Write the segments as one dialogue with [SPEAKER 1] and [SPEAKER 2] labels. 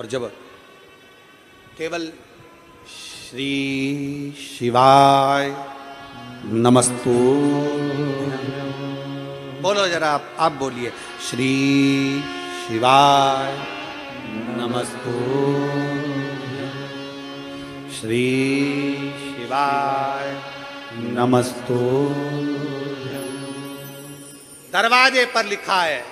[SPEAKER 1] और जब केवल श्री शिवाय नमस्तु बोलो जरा, आप बोलिए, श्री शिवाय नमस्तु, श्री शिवाय नमस्तु। दरवाजे पर लिखा है,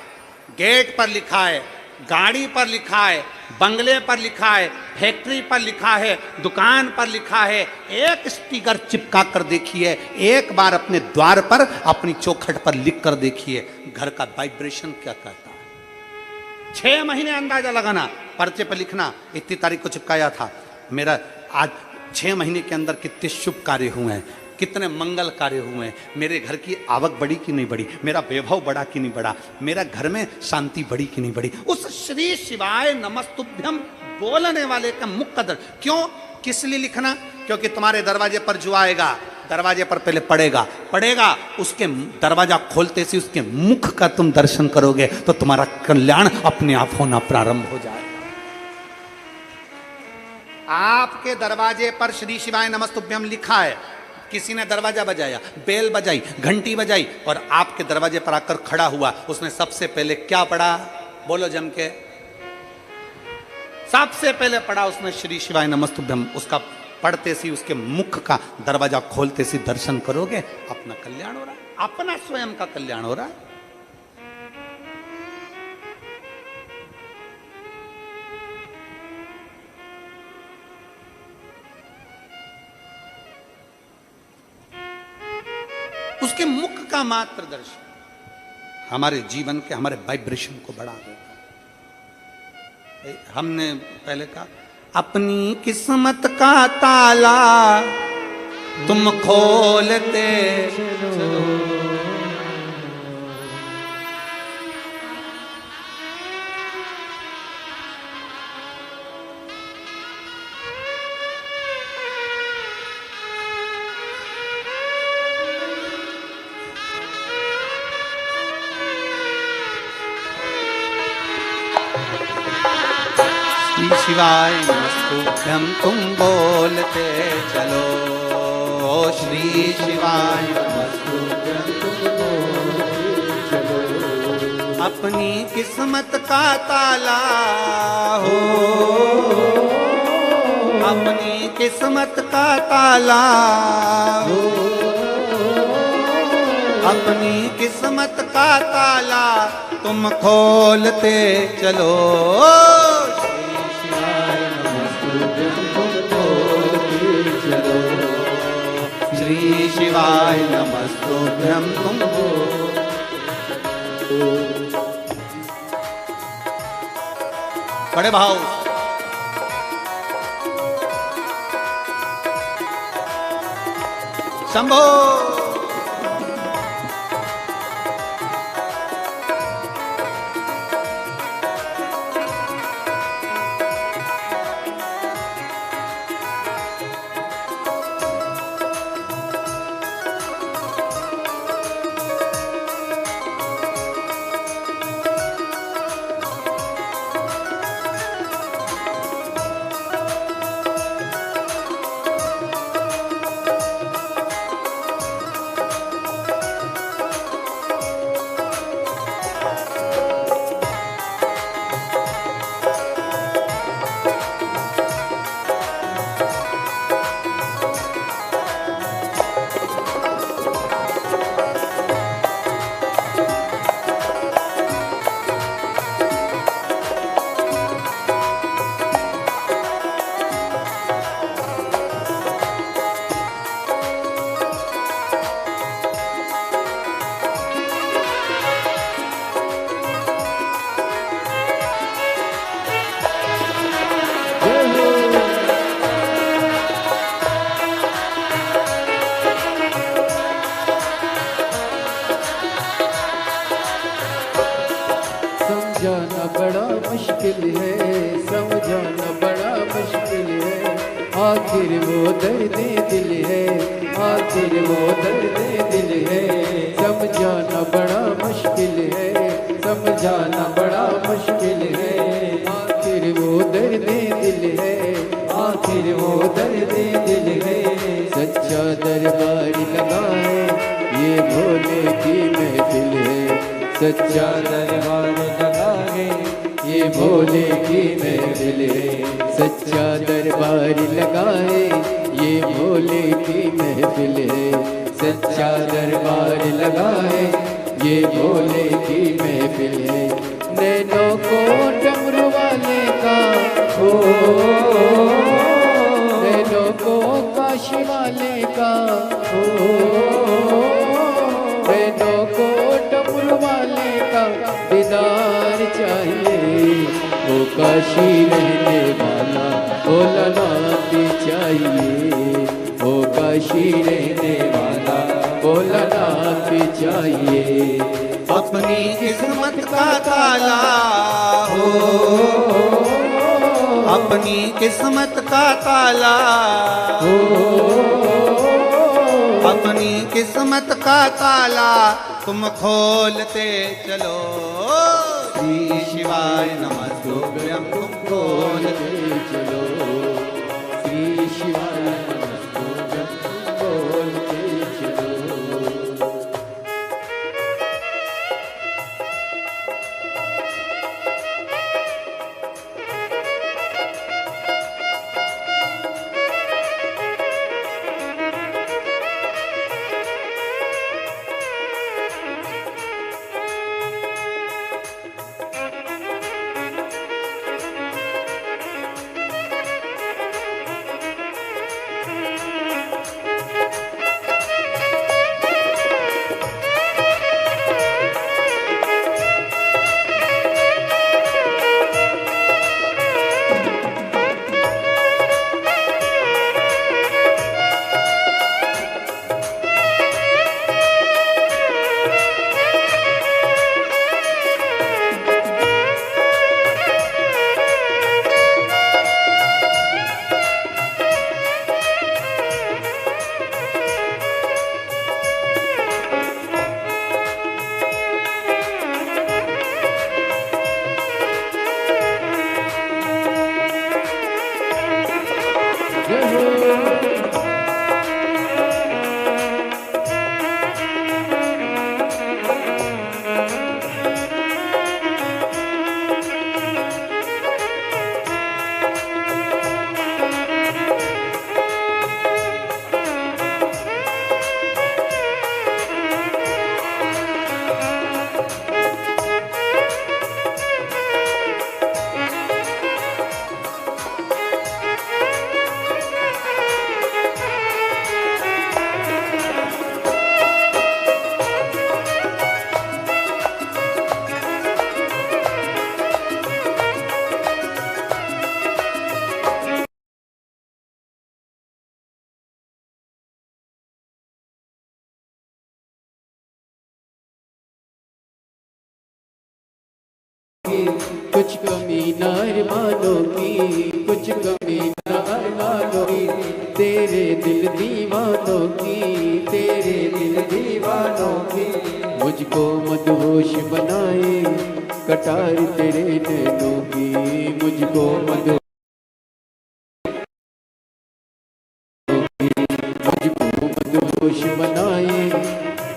[SPEAKER 1] गेट पर लिखा है, गाड़ी पर लिखा है, बंगले पर लिखा है, फैक्ट्री पर लिखा है, दुकान पर लिखा है। एक स्टिकर चिपका कर देखिए, एक बार अपने द्वार पर, अपनी चौखट पर लिख कर देखिए, घर का वाइब्रेशन क्या कहता है। 6 महीने अंदाजा लगाना, पर्चे पर लिखना, इतनी तारीख को चिपकाया था। मेरा आज 6 महीने के अंदर कितने शुभ कार्य हुए हैं, कितने मंगल कार्य हुए हैं, मेरे घर की आवक बढ़ी कि नहीं बढ़ी, मेरा वैभव बढ़ा कि नहीं बढ़ा, मेरा घर में शांति बढ़ी कि नहीं बढ़ी। उस श्री शिवाय नमस्तुभ्यम बोलने वाले का मुख कदर क्यों, किस लिए लिखना? क्योंकि तुम्हारे दरवाजे पर जो आएगा, दरवाजे पर पहले पड़ेगा, उसके दरवाजा खोलते से उसके मुख का तुम दर्शन करोगे तो तुम्हारा कल्याण अपने आप होना प्रारंभ हो जाएगा। आपके दरवाजे पर श्री शिवाय नमस्तुभ्यम लिखा है, किसी ने दरवाजा बजाया, बेल बजाई, घंटी बजाई और आपके दरवाजे पर आकर खड़ा हुआ, उसने सबसे पहले क्या पढ़ा? बोलो जम के। सबसे पहले पढ़ा उसने श्री शिवाय नमस्तुभ्यम। उसका पढ़ते सी, उसके मुख का दरवाजा खोलते सी दर्शन करोगे, अपना कल्याण हो रहा है, अपना स्वयं का कल्याण हो रहा है। उसके मुख का मात्र दर्शन हमारे जीवन के, हमारे वाइब्रेशन को बढ़ा देता है। हमने पहले कहा, अपनी किस्मत का ताला तुम खोलते चलो। शिवाय नमस्तुभ्यम तुम बोलते चलो, श्री शिवाय नमस्तुभ्यम तुम बोलते चलो। अपनी किस्मत का ताला हो, अपनी किस्मत का ताला हो, अपनी किस्मत का ताला तुम खोलते चलो। श्री शिवाय नमस्तुभ्यम तुम बड़े भाव शंभो।
[SPEAKER 2] समझाना बड़ा मुश्किल है, समझाना बड़ा मुश्किल है, आखिर वो दर्द दिल है, आखिर वो दर्द दिल है। समझाना बड़ा मुश्किल है, समझाना बड़ा मुश्किल है, आखिर वो दर्द दिल है, आखिर वो दर्द दिल है। सच्चा दरबार लगा है, ये भोले की महफिल है। सच्चा दरबार लगा है, ये भोले की महफिल है। सच्चा दरबार लगा है, ये भोले की महफिल है। सच्चा दरबार लगा है, ये भोले की महफिल है। नैनों को डमरू वाले का हो, नैनों को काशी वाले का हो, नैनों को डमरू वाले का दीदार चाहिए। वो काशी रहने वाला भोलानाथ चाहिए, वो काशी रहने वाला भोलानाथ चाहिए।
[SPEAKER 1] अपनी किस्मत का ताला हो, अपनी किस्मत का ताला
[SPEAKER 2] हो,
[SPEAKER 1] अपनी किस्मत का ताला तुम खोलते चलो। श्री शिवाय नमस्तुभ्यं तुम खोलते
[SPEAKER 2] चलो। श्री शिवाय नमस्तुभ्यं बोलते चलो। कुछ कमी ना अरमानों की, कुछ कमी ना अरमानों की, तेरे दिल दीवानों की, तेरे दिल दीवानों की। मुझको मदहोश बनाए कटार तेरे नैनों की, मुझको मदहोश, मुझको मदहोश बनाए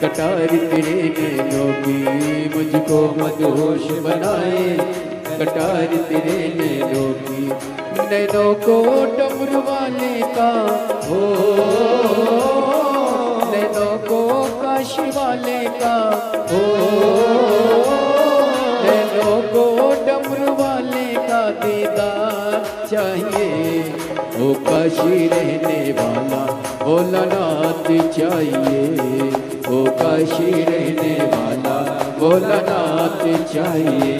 [SPEAKER 2] कटार तेरे नैनों की, मुझको मदहोश बनाए कटार तेरे नैनों की। नैनों को डमरू वाले का हो, नैनों को काशी वाले का हो, नैनों को डमरू वाले का दीदार चाहिए। वो काशी रहने वाला भोलानाथ चाहिए, वो काशी रहने वाला भोलानाथ चाहिए।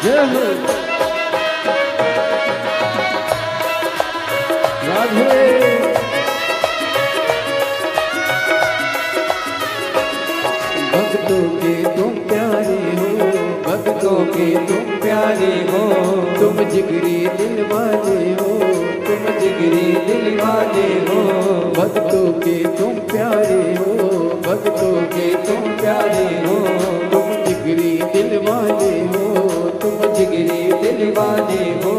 [SPEAKER 2] जय हो राधे। भक्तों के तुम प्यारे हो, भक्तों के तुम प्यारे हो, तुम जिगरी दिल वाले हो, तुम जिगरी दिल वाले हो। भक्तों के तुम प्यारे हो, भक्तों के तुम प्यारे हो, तुम जिगरी दिल वाले हो, तुम जिगरी दिल वाले हो।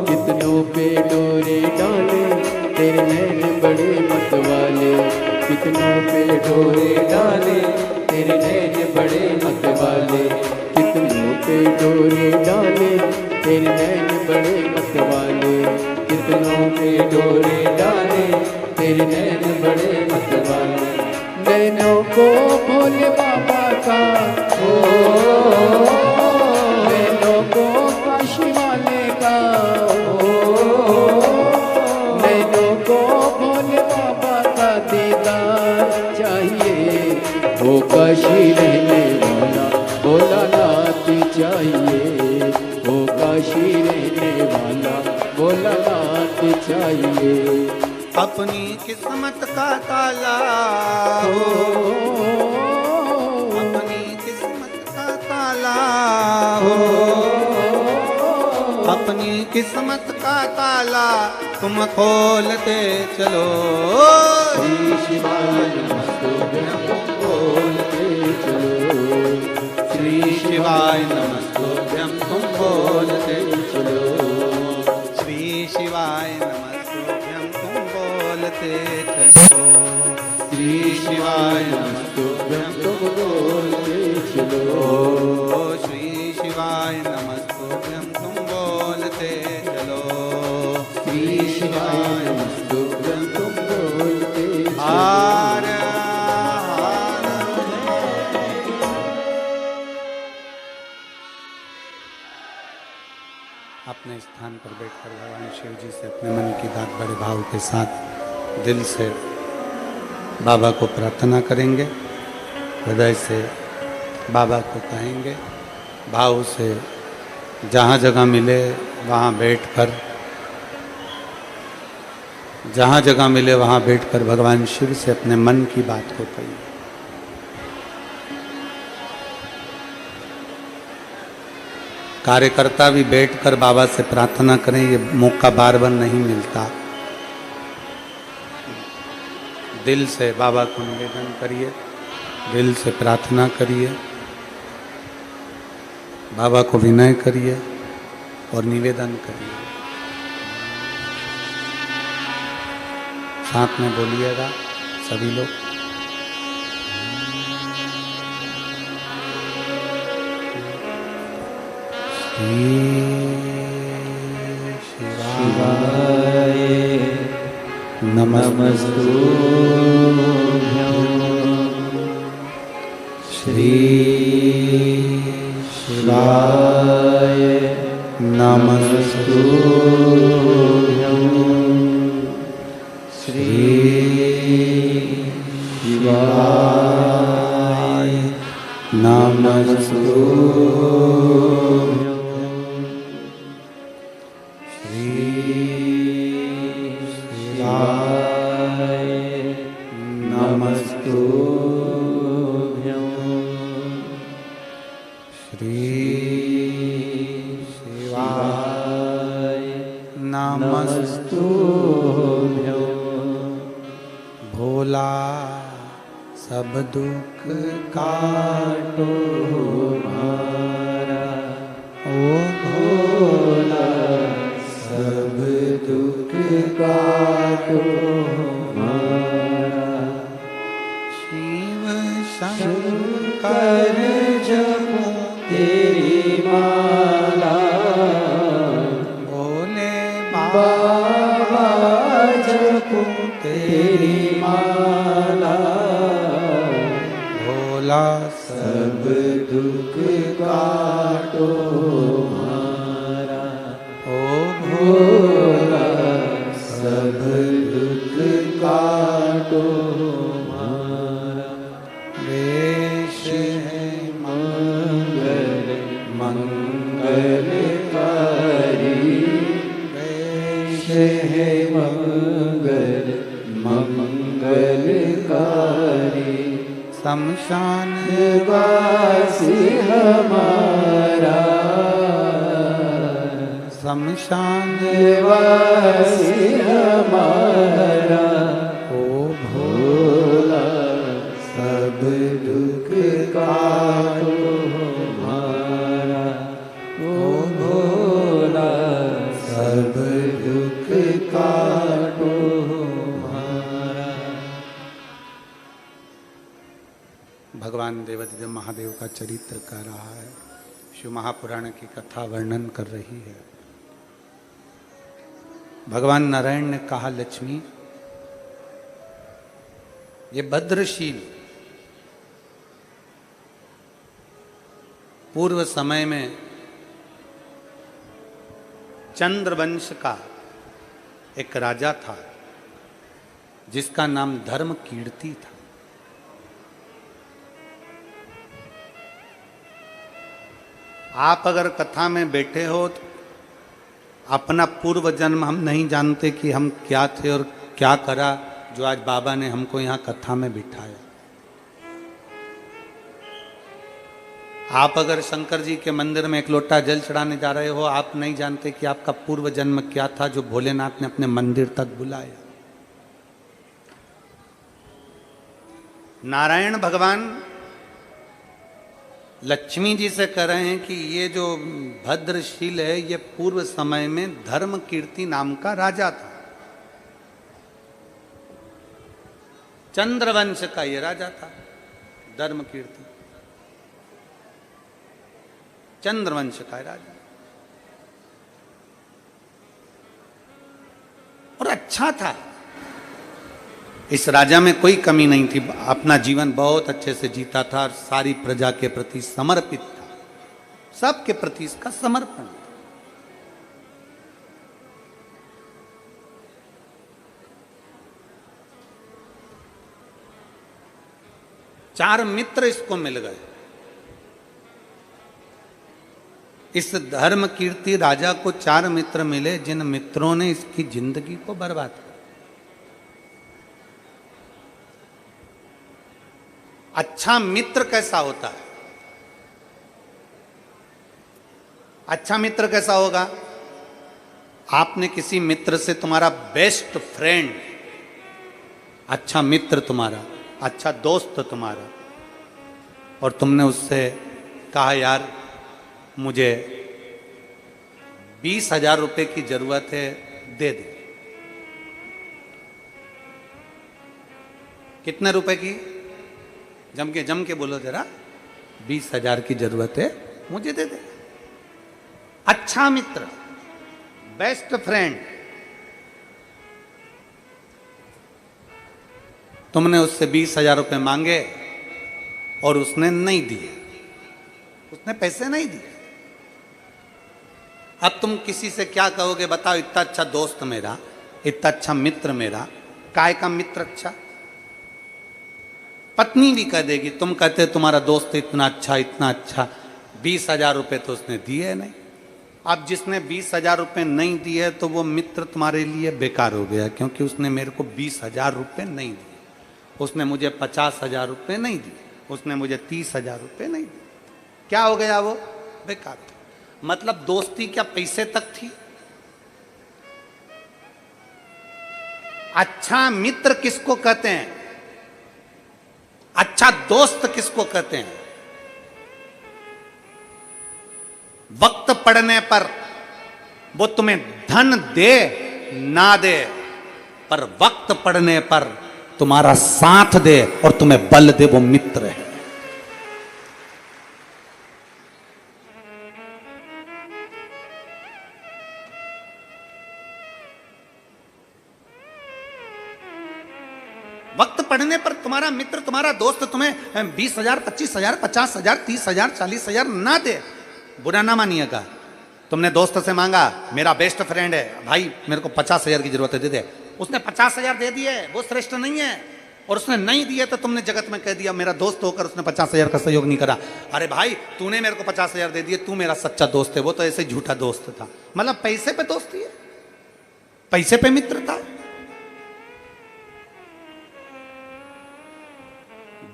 [SPEAKER 2] कितनों पे डोरे डाले तेरे नैन बड़े मत वाले, कितनों पे डोरे डाले तेरे नैन बड़े मत वाले, कितनों पे डोरे डाले तेरे नैन बड़े मत वाले, कितनों पे डोरे डाले तेरे नैन बड़े मत वाले। नैनों को भोले बाबा का ओ, नैनों को काशी वाले का ओ, नैनों को भोले बाबा का दीदार चाहिए। वो काशी रहने वाला भोला नाथ चाहिए, वो काशी रहने वाला भोला नाथ चाहिए।
[SPEAKER 1] अपनी किस्मत का ताला हो, अपनी किस्मत का ताला हो, अपनी किस्मत का ताला तुम खोलते चलो।
[SPEAKER 2] श्री शिवाय नमस्तुभ्यं बोलते चलो,
[SPEAKER 1] श्री शिवाय नमस्तुभ्यं तुम बोलते
[SPEAKER 2] चलो,
[SPEAKER 1] श्री शिवाय नमस्तुभ्यं तुम बोलते चलो, श्री शिवाय नमस्तुभ्यं तुम
[SPEAKER 2] बोलते चलो,
[SPEAKER 1] श्री शिवाय नमस्तुभ्यं तुम बोलते चलो,
[SPEAKER 2] श्री शिवाय नमस्तुभ्यं तुम बोलते चलो।
[SPEAKER 1] हार अपने स्थान पर बैठकर भगवान शिव जी से अपने मन की बात बड़े भाव के साथ दिल से बाबा को प्रार्थना करेंगे, हृदय से बाबा को कहेंगे, भाव से जहाँ जगह मिले वहाँ बैठकर, जहाँ जगह मिले वहाँ बैठकर भगवान शिव से अपने मन की बात को कहिए। कार्यकर्ता भी बैठकर बाबा से प्रार्थना करें, ये मौका बार बार नहीं मिलता। दिल से बाबा को निवेदन करिए, दिल से प्रार्थना करिए, बाबा को विनय करिए और निवेदन करिए। साथ में बोलिएगा सभी लोग।
[SPEAKER 2] शिवाय नमस्तुभ्यं, श्री शिवाय नमस्तुभ्यं, श्री शिवाय नमस्तुभ्यं,
[SPEAKER 1] भोला सब दुख काटो हमारा, ओ भोला
[SPEAKER 2] सब दुख काटो हमारा।
[SPEAKER 1] शिव शंकर
[SPEAKER 2] जपो तेरी माला,
[SPEAKER 1] भोले
[SPEAKER 2] बाबा जपो तेरी माला,
[SPEAKER 1] भोला
[SPEAKER 2] सब दुख काटो हमारा,
[SPEAKER 1] ओ
[SPEAKER 2] भोला सब दुख काटो हमारा।
[SPEAKER 1] वेश है
[SPEAKER 2] मंगल मंगल है मंगल मंगलकारी।
[SPEAKER 1] शमशान
[SPEAKER 2] वासी हमारा,
[SPEAKER 1] शमशान
[SPEAKER 2] वासी हमारा,
[SPEAKER 1] ओ
[SPEAKER 2] भोला सब दुख काटो हमारा। ओ भोला सब दुख काटो हमारा।
[SPEAKER 1] भगवान देवाधिदेव महादेव का चरित्र कर रहा है, शिव महापुराण की कथा वर्णन कर रही है। भगवान नारायण ने कहा, लक्ष्मी ये भद्रशील पूर्व समय में चंद्रवंश का एक राजा था जिसका नाम धर्म कीर्ति था। आप अगर कथा में बैठे हो तो अपना पूर्व जन्म हम नहीं जानते कि हम क्या थे और क्या करा जो आज बाबा ने हमको यहाँ कथा में बिठाया। आप अगर शंकर जी के मंदिर में एक लोटा जल चढ़ाने जा रहे हो, आप नहीं जानते कि आपका पूर्व जन्म क्या था जो भोलेनाथ ने अपने मंदिर तक बुलाया। नारायण भगवान लक्ष्मी जी से कह रहे हैं कि ये जो भद्रशील है ये पूर्व समय में धर्म कीर्ति नाम का राजा था। चंद्रवंश का ये राजा था, धर्म कीर्ति चंद्रवंश का राजा, और अच्छा था। इस राजा में कोई कमी नहीं थी, अपना जीवन बहुत अच्छे से जीता था और सारी प्रजा के प्रति समर्पित था, सबके प्रति इसका समर्पण था। चार मित्र इसको मिल गए। इस धर्म कीर्ति राजा को चार मित्र मिले जिन मित्रों ने इसकी जिंदगी को बर्बाद किया। अच्छा मित्र कैसा होता है? अच्छा मित्र कैसा होगा? आपने किसी मित्र से, तुम्हारा बेस्ट फ्रेंड, अच्छा मित्र तुम्हारा, अच्छा दोस्त तुम्हारा, और तुमने उससे कहा यार मुझे 20,000 रुपए की जरूरत है, दे दे। कितने रुपए की? जम के बोलो जरा। 20,000 की जरूरत है, मुझे दे दे। अच्छा मित्र, बेस्ट फ्रेंड, तुमने उससे 20,000 रुपए मांगे और उसने नहीं दिए, उसने पैसे नहीं दिए। अब तुम किसी से क्या कहोगे बताओ? इतना अच्छा दोस्त मेरा, इतना अच्छा मित्र मेरा, काय का मित्र अच्छा? पत्नी भी कह देगी, तुम कहते तुम्हारा दोस्त इतना अच्छा, 20,000 रुपए तो उसने दिए नहीं। अब जिसने 20,000 रुपए नहीं दिए तो वो मित्र तुम्हारे लिए बेकार हो गया, क्योंकि उसने मेरे को 20,000 रुपए नहीं दिए, उसने मुझे 50,000 रुपए नहीं दिए, उसने मुझे 30,000 रुपए नहीं दिए। क्या हो गया? वो बेकार। मतलब दोस्ती क्या पैसे तक थी? अच्छा मित्र किसको कहते हैं? अच्छा दोस्त किसको कहते हैं? वक्त पड़ने पर वो तुम्हें धन दे ना दे, पर वक्त पड़ने पर तुम्हारा साथ दे और तुम्हें बल दे, वो मित्र है। वक्त पड़ने पर तुम्हारा मित्र, तुम्हारा दोस्त तुम्हें 20,000, 25,000, 50,000, 30,000, 40,000 ना दे, बुरा ना मानिएगा। तुमने दोस्त से मांगा, मेरा बेस्ट फ्रेंड है भाई, मेरे को 50,000 की जरूरत है, दे दे। उसने 50,000 दे दिए, वो श्रेष्ठ नहीं है। और उसने नहीं दिए तो तुमने जगत में कह दिया मेरा दोस्त होकर उसने 50,000 का सहयोग नहीं करा। अरे भाई तूने मेरे को 50,000 दे दिए, तू मेरा सच्चा दोस्त है, वो तो ऐसे झूठा दोस्त था। मतलब पैसे पे दोस्ती है? पैसे पे मित्रता,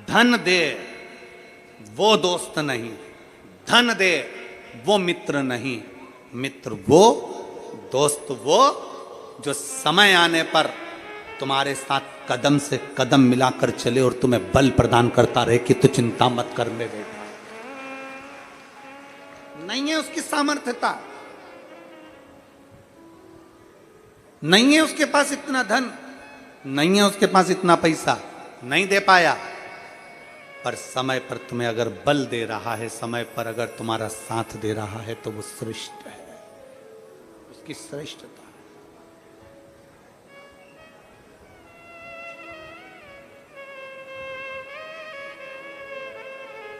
[SPEAKER 1] धन दे वो दोस्त नहीं, धन दे वो मित्र नहीं, मित्र वो, दोस्त वो जो समय आने पर तुम्हारे साथ कदम से कदम मिलाकर चले और तुम्हें बल प्रदान करता रहे कि तू चिंता मत कर ले बेटा। नहीं है उसकी सामर्थ्यता, नहीं है उसके पास इतना धन, नहीं है उसके पास इतना पैसा, नहीं दे पाया, पर समय पर तुम्हें अगर बल दे रहा है, समय पर अगर तुम्हारा साथ दे रहा है तो वो श्रेष्ठ है, उसकी श्रेष्ठता।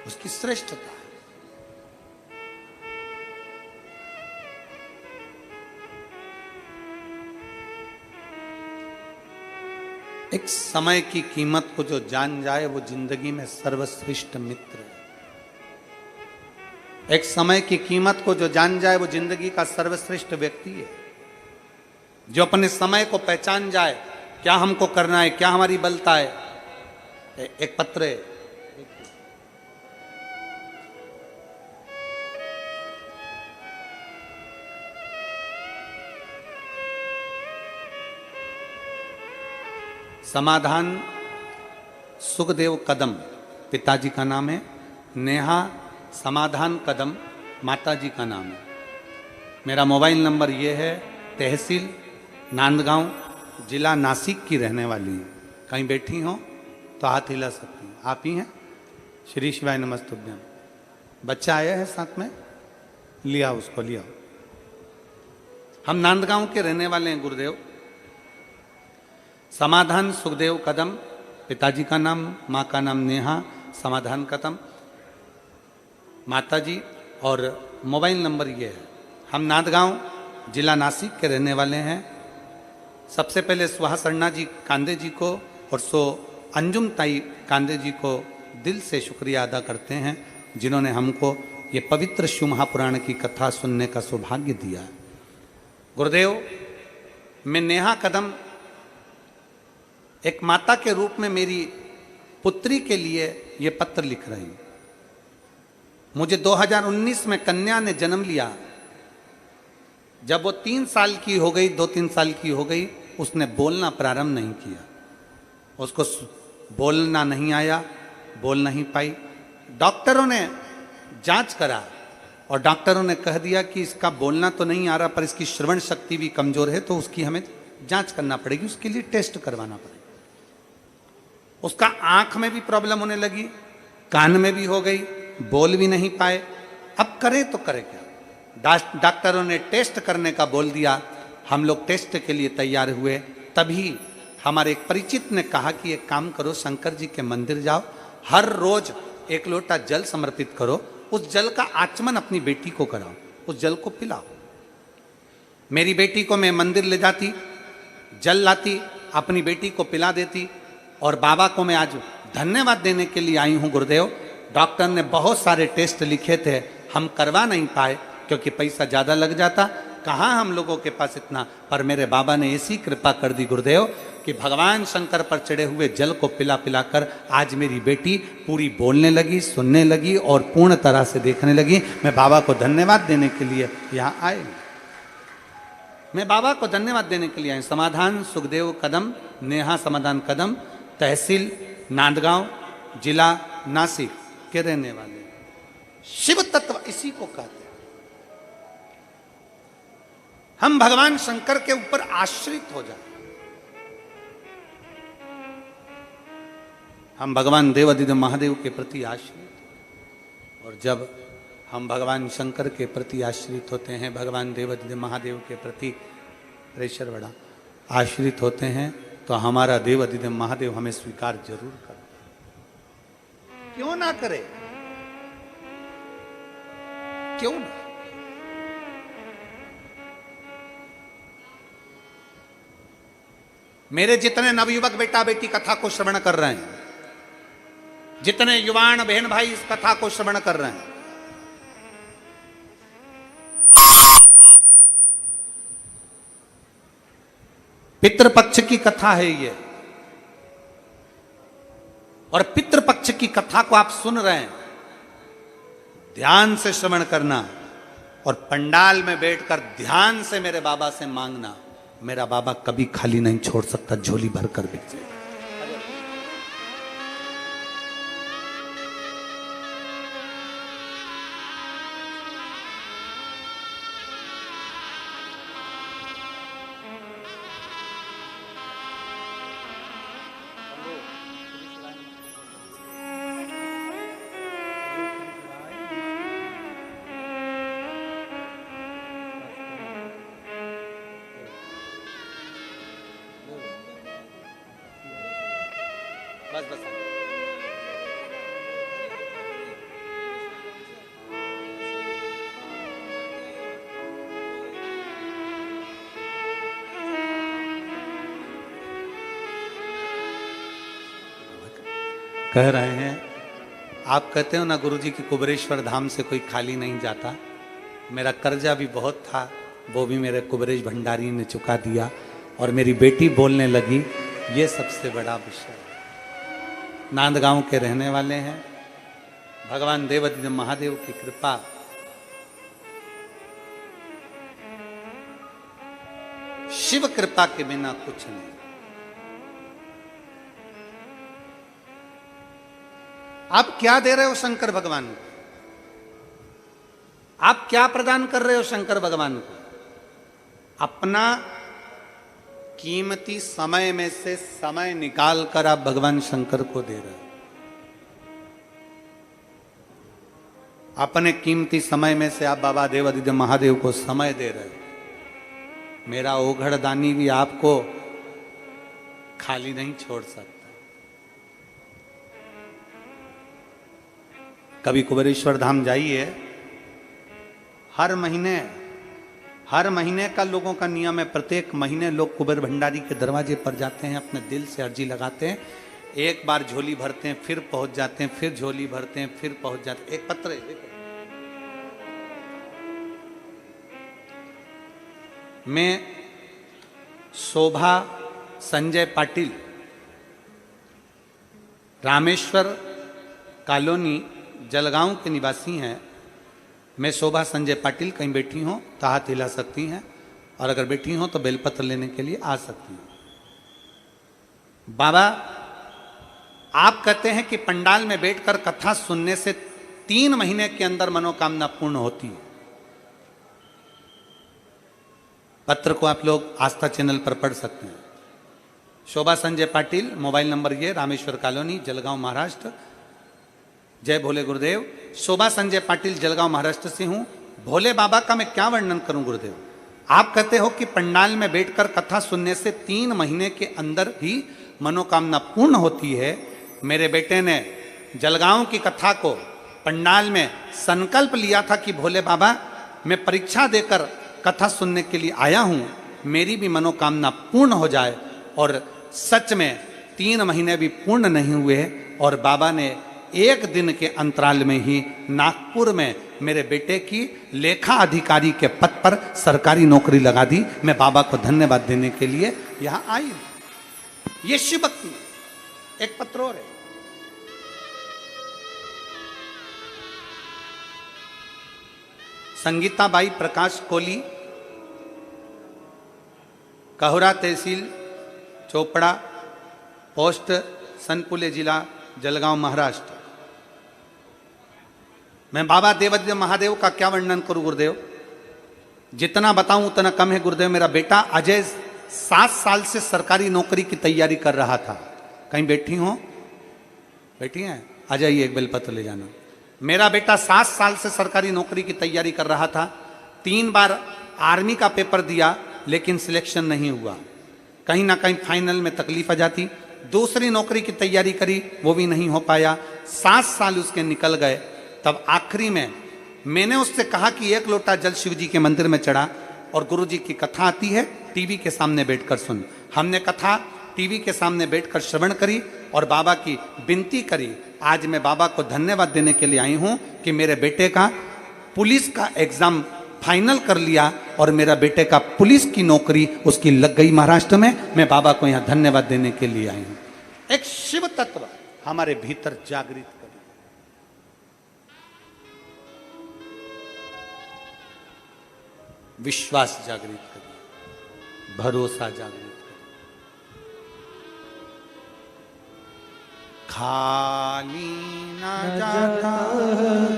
[SPEAKER 1] उसकी श्रेष्ठता। एक समय की कीमत को जो जान जाए वो जिंदगी में सर्वश्रेष्ठ मित्र है। एक समय की कीमत को जो जान जाए वो जिंदगी का सर्वश्रेष्ठ व्यक्ति है। जो अपने समय को पहचान जाए, क्या हमको करना है, क्या हमारी बलता है। एक पत्र है, समाधान सुखदेव कदम पिताजी का नाम है, नेहा समाधान कदम माताजी का नाम है। मेरा मोबाइल नंबर ये है, तहसील नांदगांव, जिला नासिक की रहने वाली है। कहीं बैठी हो तो हाथ हिला सकती हैं। आप ही हैं? श्री शिवाय नमस्तुभ्यम। बच्चा आया है साथ में, लिया उसको, लिया। हम नांदगांव के रहने वाले हैं गुरुदेव। समाधान सुखदेव कदम पिताजी का नाम, माँ का नाम नेहा समाधान कदम माताजी, और मोबाइल नंबर ये है। हम नांदगांव जिला नासिक के रहने वाले हैं। सबसे पहले सुहासन्ना जी कांदे जी को और सो अंजुम ताई कांदे जी को दिल से शुक्रिया अदा करते हैं, जिन्होंने हमको ये पवित्र शिव महापुराण की कथा सुनने का सौभाग्य दिया। गुरुदेव, मैं नेहा कदम एक माता के रूप में मेरी पुत्री के लिए ये पत्र लिख रही हूं। मुझे 2019 में कन्या ने जन्म लिया। जब वो 3 साल की हो गई, 2-3 साल की हो गई, उसने बोलना प्रारंभ नहीं किया। उसको बोलना नहीं आया, बोल नहीं पाई। डॉक्टरों ने जांच करा और डॉक्टरों ने कह दिया कि इसका बोलना तो नहीं आ रहा, पर इसकी श्रवण शक्ति भी कमजोर है, तो उसकी हमें जांच करना पड़ेगी, उसके लिए टेस्ट करवाना पड़ेगा। उसका आंख में भी प्रॉब्लम होने लगी, कान में भी हो गई, बोल भी नहीं पाए। अब करें तो करें क्या? डॉक्टरों ने टेस्ट करने का बोल दिया। हम लोग टेस्ट के लिए तैयार हुए। तभी हमारे एक परिचित ने कहा कि एक काम करो, शंकर जी के मंदिर जाओ, हर रोज 1 लोटा जल समर्पित करो, उस जल का आचमन अपनी बेटी को कराओ, उस जल को पिलाओ। मेरी बेटी को मैं मंदिर ले जाती, जल लाती, अपनी बेटी को पिला देती। और बाबा को मैं आज धन्यवाद देने के लिए आई हूँ गुरुदेव। डॉक्टर ने बहुत सारे टेस्ट लिखे थे, हम करवा नहीं पाए क्योंकि पैसा ज़्यादा लग जाता। कहाँ हम लोगों के पास इतना, पर मेरे बाबा ने ऐसी कृपा कर दी गुरुदेव कि भगवान शंकर पर चढ़े हुए जल को पिला पिला कर आज मेरी बेटी पूरी बोलने लगी, सुनने लगी और पूर्ण तरह से देखने लगी। मैं बाबा को धन्यवाद देने के लिए यहाँ आए। मैं बाबा को धन्यवाद देने के लिए आए। समाधान सुखदेव कदम, नेहा समाधान कदम, तहसील नांदगांव, जिला नासिक के रहने वाले। शिव तत्व इसी को कहते हैं। हम भगवान शंकर के ऊपर आश्रित हो जाए। हम भगवान देवादिदेव महादेव के प्रति आश्रित, और जब हम भगवान शंकर के प्रति आश्रित होते हैं, भगवान देवादिदेव महादेव के प्रति प्रेशर बड़ा आश्रित होते हैं, तो हमारा देवादिदेव महादेव हमें स्वीकार जरूर करते हैं। क्यों ना करे, क्यों ना। मेरे जितने नवयुवक बेटा बेटी कथा को श्रवण कर रहे हैं, जितने युवान बहन भाई इस कथा को श्रवण कर रहे हैं, पितृपक्ष की कथा है ये, और पितृपक्ष की कथा को आप सुन रहे हैं, ध्यान से श्रवण करना और पंडाल में बैठकर ध्यान से मेरे बाबा से मांगना। मेरा बाबा कभी खाली नहीं छोड़ सकता, झोली भर कर बिक जाए। बस बस कह रहे हैं, आप कहते हो ना गुरुजी की कुबेरेश्वर धाम से कोई खाली नहीं जाता। मेरा कर्जा भी बहुत था, वो भी मेरे कुबेरेश भंडारी ने चुका दिया, और मेरी बेटी बोलने लगी, ये सबसे बड़ा विषय। नांदगांव के रहने वाले हैं, भगवान देवाधिदेव महादेव की कृपा, शिव कृपा के बिना कुछ नहीं। आप क्या दे रहे हो शंकर भगवान को? आप क्या प्रदान कर रहे हो शंकर भगवान को? अपना कीमती समय में से समय निकाल कर आप भगवान शंकर को दे रहे हो। अपने कीमती समय में से आप बाबा देवाधिदेव महादेव को समय दे रहे हो। मेरा ओघड़ दानी भी आपको खाली नहीं छोड़ सकता। कभी कुबेरेश्वर धाम जाइए, हर महीने का लोगों का नियम है, प्रत्येक महीने लोग कुबेर भंडारी के दरवाजे पर जाते हैं, अपने दिल से अर्जी लगाते हैं, एक बार झोली भरते हैं, फिर पहुंच जाते हैं, फिर झोली भरते हैं, फिर पहुंच जाते हैं। एक पत्र है, देखो, मैं शोभा संजय पाटिल, रामेश्वर कॉलोनी जलगांव के निवासी हैं। मैं शोभा संजय पाटिल, कहीं बैठी हो तो हाथ हिला सकती हैं, और अगर बैठी हो तो बेलपत्र लेने के लिए आ सकती हैं। बाबा, आप कहते हैं कि पंडाल में बैठकर कथा सुनने से 3 महीने के अंदर मनोकामना पूर्ण होती है। पत्र को आप लोग आस्था चैनल पर पढ़ सकते हैं। शोभा संजय पाटिल, मोबाइल नंबर ये, रामेश्वर कॉलोनी जलगांव महाराष्ट्र। जय भोले गुरुदेव। शोभा संजय पाटिल, जलगांव महाराष्ट्र से हूं। भोले बाबा का मैं क्या वर्णन करूं गुरुदेव? आप कहते हो कि पंडाल में बैठकर कथा सुनने से 3 महीने के अंदर ही मनोकामना पूर्ण होती है। मेरे बेटे ने जलगांव की कथा को पंडाल में संकल्प लिया था कि भोले बाबा, मैं परीक्षा देकर कथा सुनने के लिए आया हूं, मेरी भी मनोकामना पूर्ण हो जाए। और सच में 3 महीने भी पूर्ण नहीं हुए, और बाबा ने 1 दिन के अंतराल में ही नागपुर में मेरे बेटे की लेखा अधिकारी के पद पर सरकारी नौकरी लगा दी। मैं बाबा को धन्यवाद देने के लिए यहां आई। ये शिव भक्ति। एक पत्र और है, संगीता बाई प्रकाश कोली, कहुरा तहसील चोपड़ा, पोस्ट सनपुले जिला जलगांव महाराष्ट्र। मैं बाबा देवाधिदेव महादेव का क्या वर्णन करूं गुरुदेव? जितना बताऊं उतना कम है गुरुदेव। मेरा बेटा अजय 7 साल से सरकारी नौकरी की तैयारी कर रहा था। कहीं बैठी हो? बैठी हैं? आ जाइए, एक बेलपत्र ले जाना। मेरा बेटा 7 साल से सरकारी नौकरी की तैयारी कर रहा था। 3 बार आर्मी का पेपर दिया, लेकिन सिलेक्शन नहीं हुआ। कहीं ना कहीं फाइनल में तकलीफ आ जाती। दूसरी नौकरी की तैयारी करी, वो भी नहीं हो पाया। 7 साल उसके निकल गए। तब आखिरी में मैंने उससे कहा कि 1 लोटा जल शिव जी के मंदिर में चढ़ा, और गुरु जी की कथा आती है, टीवी के सामने बैठकर सुन। हमने कथा टीवी के सामने बैठकर श्रवण करी और बाबा की विनती करी। आज मैं बाबा को धन्यवाद देने के लिए आई हूं कि मेरे बेटे का पुलिस का एग्जाम फाइनल कर लिया और मेरा बेटे का पुलिस की नौकरी उसकी लग गई महाराष्ट्र में। मैं बाबा को यहाँ धन्यवाद देने के लिए आई हूं। एक शिव तत्व हमारे भीतर जागृत करें, विश्वास जागृत करें, भरोसा जागृत करें। खाली न जाता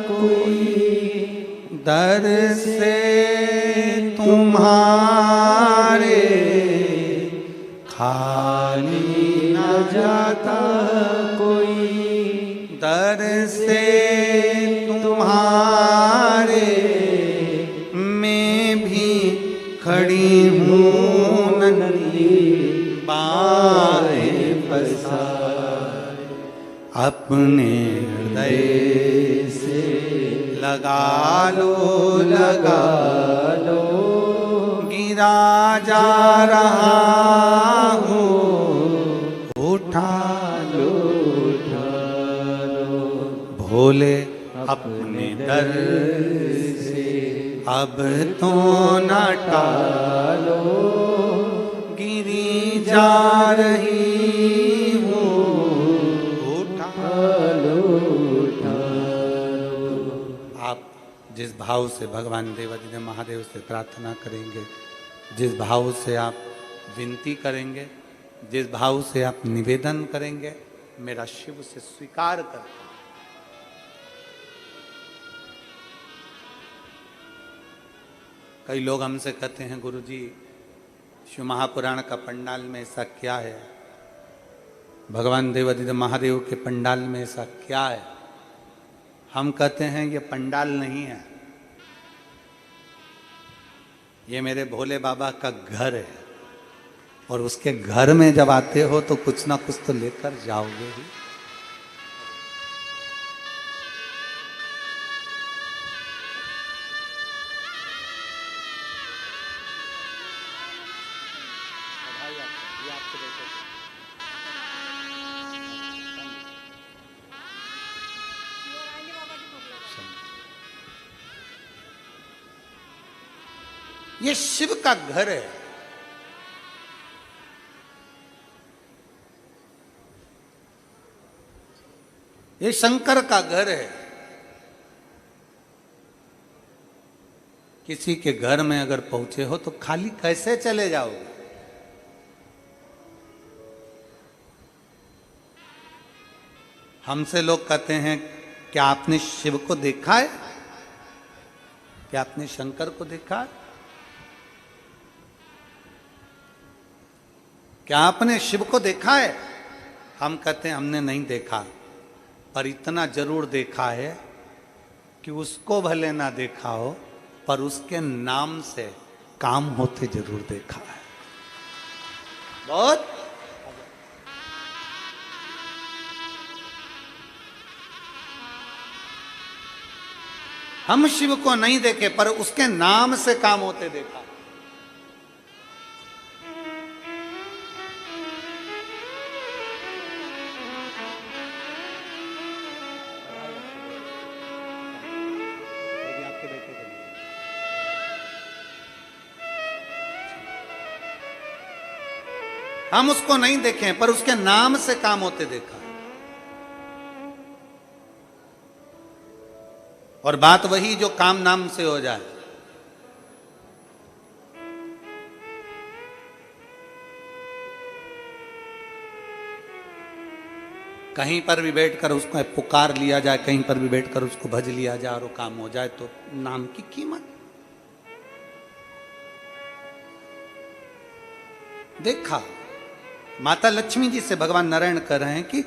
[SPEAKER 1] कोई दर से तुम्हारे, खाली न जाता कोई दर से तुम्हारे, मैं भी खड़ी हूँ नन्ही बाहें पसारे, अपने हृदय से लगा लो, गिरा जा रहा हूँ, उठा लो, भोले अपने दर से अब तो न टालो, गिरी जा रही हूँ, आप जिस भाव से भगवान देवाधिदेव महादेव से प्रार्थना करेंगे, जिस भाव से आप विनती करेंगे, जिस भाव से आप निवेदन करेंगे, मेरा शिव से स्वीकार करता है। कई लोग हमसे कहते हैं गुरुजी शिव महापुराण का पंडाल में ऐसा क्या है, भगवान देवाधिदेव महादेव के पंडाल में ऐसा क्या है। हम कहते हैं ये पंडाल नहीं है, ये मेरे भोले बाबा का घर है, और उसके घर में जब आते हो तो कुछ ना कुछ तो लेकर जाओगे ही। ये शिव का घर है, ये शंकर का घर है। किसी के घर में अगर पहुंचे हो तो खाली कैसे चले जाओगे? हमसे लोग कहते हैं क्या आपने शिव को देखा है, क्या आपने शंकर को देखा है, क्या आपने शिव को देखा है? हम कहते हैं हमने नहीं देखा, पर इतना जरूर देखा है कि उसको भले ना देखा हो पर उसके नाम से काम होते जरूर देखा है। बहुत हम शिव को नहीं देखे पर उसके नाम से काम होते देखा। हम उसको नहीं देखे पर उसके नाम से काम होते देखा। और बात वही जो काम नाम से हो जाए। कहीं पर भी बैठकर उसको पुकार लिया जाए, कहीं पर भी बैठकर उसको भज लिया जाए और वो काम हो जाए, तो नाम की कीमत देखा। माता लक्ष्मी जी से भगवान नारायण कह रहे हैं कि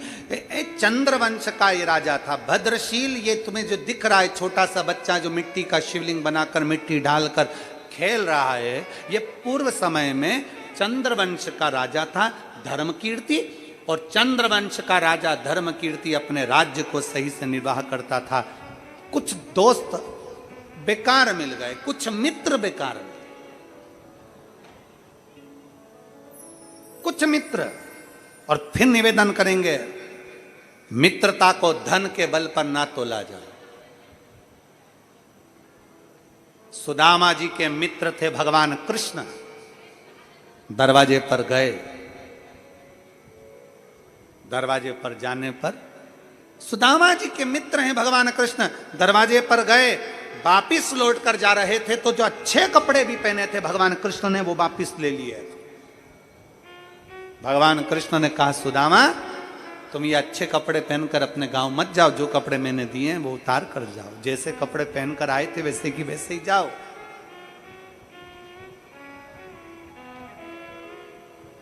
[SPEAKER 1] चंद्रवंश का ये राजा था भद्रशील। ये तुम्हें जो दिख रहा है छोटा सा बच्चा जो मिट्टी का शिवलिंग बनाकर मिट्टी डालकर खेल रहा है, ये पूर्व समय में चंद्रवंश का राजा था धर्मकीर्ति। और चंद्रवंश का राजा धर्मकीर्ति अपने राज्य को सही से निर्वाह करता था। कुछ दोस्त बेकार मिल गए, कुछ मित्र बेकार मिल, कुछ मित्र। और फिर निवेदन करेंगे मित्रता को धन के बल पर ना तोला जाए। सुदामा जी के मित्र थे भगवान कृष्ण। दरवाजे पर गए, दरवाजे पर जाने पर सुदामा जी के मित्र हैं भगवान कृष्ण, दरवाजे पर गए, वापिस लौट कर जा रहे थे तो जो अच्छे कपड़े भी पहने थे भगवान कृष्ण ने वो वापिस ले लिए। भगवान कृष्ण ने कहा सुदामा तुम ये अच्छे कपड़े पहनकर अपने गांव मत जाओ, जो कपड़े मैंने दिए हैं वो उतार कर जाओ, जैसे कपड़े पहनकर आए थे वैसे की वैसे ही जाओ।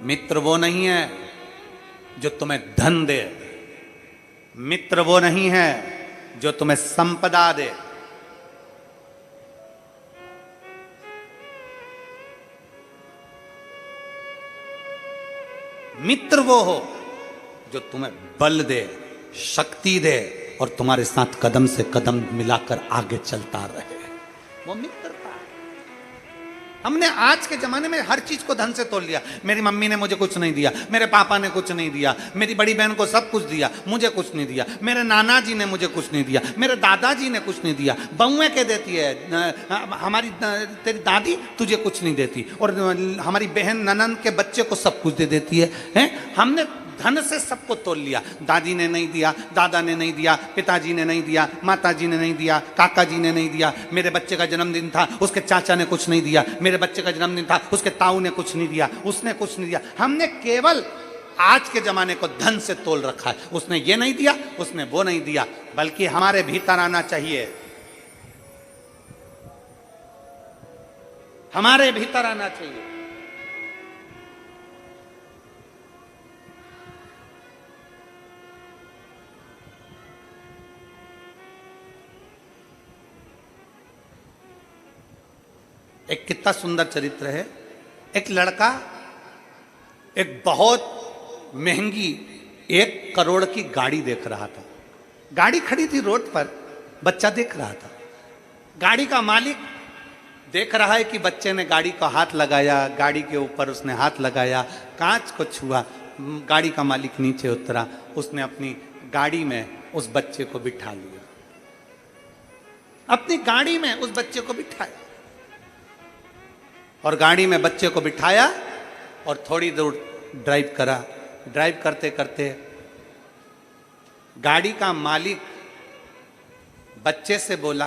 [SPEAKER 1] मित्र वो नहीं है जो तुम्हें धन दे, मित्र वो नहीं है जो तुम्हें संपदा दे, मित्र वो हो जो तुम्हें बल दे, शक्ति दे और तुम्हारे साथ कदम से कदम मिलाकर आगे चलता रहे, वो मित्रता। हमने आज के जमाने में हर चीज को धन से तोल लिया। मेरी मम्मी ने मुझे कुछ नहीं दिया, मेरे पापा ने कुछ नहीं दिया, मेरी बड़ी बहन को सब कुछ दिया, मुझे कुछ नहीं दिया, मेरे नाना जी ने मुझे कुछ नहीं दिया, मेरे दादाजी ने कुछ नहीं दिया, बहुएं कह देती है हमारी तेरी दादी तुझे कुछ नहीं देती, और हमारी बहन ननन के बच्चे को सब कुछ दे देती है, हैं? हमने धन से सबको तोल लिया। दादी ने नहीं दिया, दादा ने नहीं दिया, पिताजी ने नहीं दिया, माताजी ने नहीं दिया, काका जी ने नहीं दिया, मेरे बच्चे का जन्मदिन था उसके चाचा ने कुछ नहीं दिया, मेरे बच्चे का जन्मदिन था उसके ताऊ ने कुछ नहीं दिया, उसने कुछ नहीं दिया। हमने केवल आज के जमाने को धन से तोल रखा है, उसने ये नहीं दिया, उसने वो नहीं दिया, बल्कि हमारे भीतर आना चाहिए, हमारे भीतर आना चाहिए। एक कितना सुंदर चरित्र है। एक लड़का एक बहुत महंगी 1 करोड़ की गाड़ी देख रहा था। गाड़ी खड़ी थी रोड पर, बच्चा देख रहा था। गाड़ी का मालिक देख रहा है कि बच्चे ने गाड़ी को हाथ लगाया, गाड़ी के ऊपर उसने हाथ लगाया, कांच को छुआ, गाड़ी का मालिक नीचे उतरा, उसने अपनी गाड़ी में उस बच्चे को बिठा लिया, अपनी गाड़ी में उस बच्चे को बिठाया, और गाड़ी में बच्चे को बिठाया और थोड़ी दूर ड्राइव करा। ड्राइव करते करते गाड़ी का मालिक बच्चे से बोला